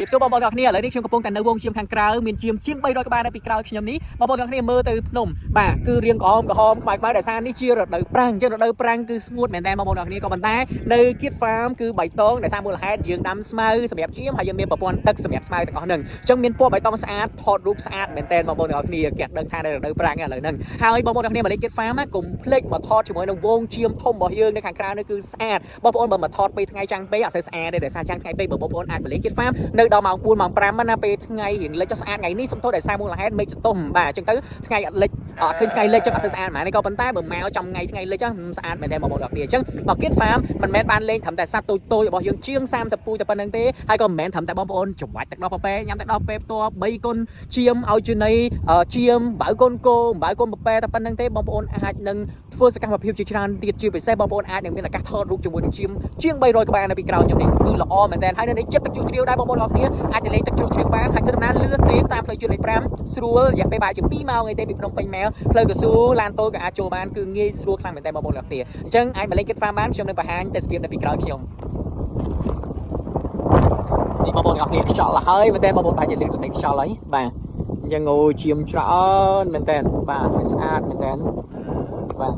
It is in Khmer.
ពីសួរបបងប្អូនគ្នាឥឡូវនេះខ្ញុំកំពុងតែនៅវងជាមខាងក្រៅមានជាមជាង300ក្បាលនៅពីក្រោយខ្ញុំនេះបងប្អូនគ្នាមើលទៅភ្នំបាទគឺរៀងក្រហមខ្មៅដោយសារនេះជារដូវប្រាំងអញ្ចឹងរដូវប្រាំងគឺស្ងួតមែនតើបងប្អូនគ្នាក៏ប៉ុន្តែនៅគៀតហ្វាមគឺបៃតងដោយសារមូលហេតុយើងដាំស្មៅសម្រាប់ជាមហើយយើងមានប្រព័ន្ធទឹកសម្រាប់ស្មៅទាំងអស់ហ្នឹងអញ្ចឹងមានពណ៌បៃតងស្អាតថតរូបស្អាតមែនតើបងប្អូនគ្នាគេដឹងថានៅរដូវប្រាំងឥឡូវហ្នឹងហើយបងប្អូនគ្នាមកលេងគៀតហ្វាមកុំភ្លេចមកថតជាមួយនឹងវងជាមធំរបស់យើងនៅខាងក្រៅនេះគឺស្អាតបងប្អូនបើមកថតពេលថ្ងៃចាំងពេកអត់សូវស្អាតទេដោយសារចាំងថ្ងៃពេកបងប្អូនអាចមកលេងគៀតហ្វាមនៅដល់ម៉ោង4ម៉ោង5ណាពេលថ្ងៃរៀងលិចចុះស្អាតថ្ងៃនេះសំទោសដោយសារមូលហេតុមេឃសតុំបាទអញ្ចឹងទៅថ្ងៃអត់លិចអត់ឃើញថ្ងៃលិចចឹងអត់សូវស្អាតហ្មងនេះក៏ប៉ុន្តែបើមកចំថ្ងៃលិចស្អាតមែនទេបងប្អូនគ្នាអញ្ចឹងមកគៀតហ្វាមមិនមែនបានលេងត្រឹមតែសត្វតូចៗរបស់យើងជាង30ពូជតែប៉ុណ្្នឹងទេហើយក៏មិនមែនត្រឹមតែបងប្អូនច្របាច់ទឹកដោះប៉ប៉ែញ៉ាំទឹកដោះប៉ប៉ែផ្ទាល់3កុនជាមឲ្យជូន័យជាមបើកូនគោបើកូនប៉ប៉ែតែប៉ុណ្្នឹងទេបងប្អូនអាចនឹងធ្វើសកម្មភាពជាច្រើនទៀតជាពិសេសបងប្អូនអាចនឹងមានឱកាសថតរូបជាមួយនឹងជាង300ក្បាលនៅពីក្រោយខ្ញុំនេះគឺល្អមែនតើហើយនៅនេះចិត្តទឹកជ្រោះជ្រាវដែរបងប្អូនទាំងគ្នាអាចទៅលេងទឹកជ្រោះជ្រាវបានហើយធ្វើដំណើរលឿនទេតាមផ្លូវជាតិលេខ5ស្រួលរយៈពេលប្រហែលជា2ម៉ោងឯទេពីភ្នំពេញមកផ្លូវកស៊ូឡានតូចក៏អាចចូលបានគឺងាយស្រួលខ្លាំងមែនតើបងប្អូនទាំងគ្នាអញ្ចឹងអាចមកលេងគិតហ្វាមបានខ្ញុំនឹងបង្ហាញទេសភាពនៅពីក្រោយខ្ញុំនេះបងប្អូនទាំងគ្នាខ្យល់ហើយមែនតើបងប្អូនប្រហែលជាលឺសំឡេងខ្យល់ហើយបាទអញ្ចឹងអូជាមច្រើនមែនតើបាទស្អាតមែនតើបាទ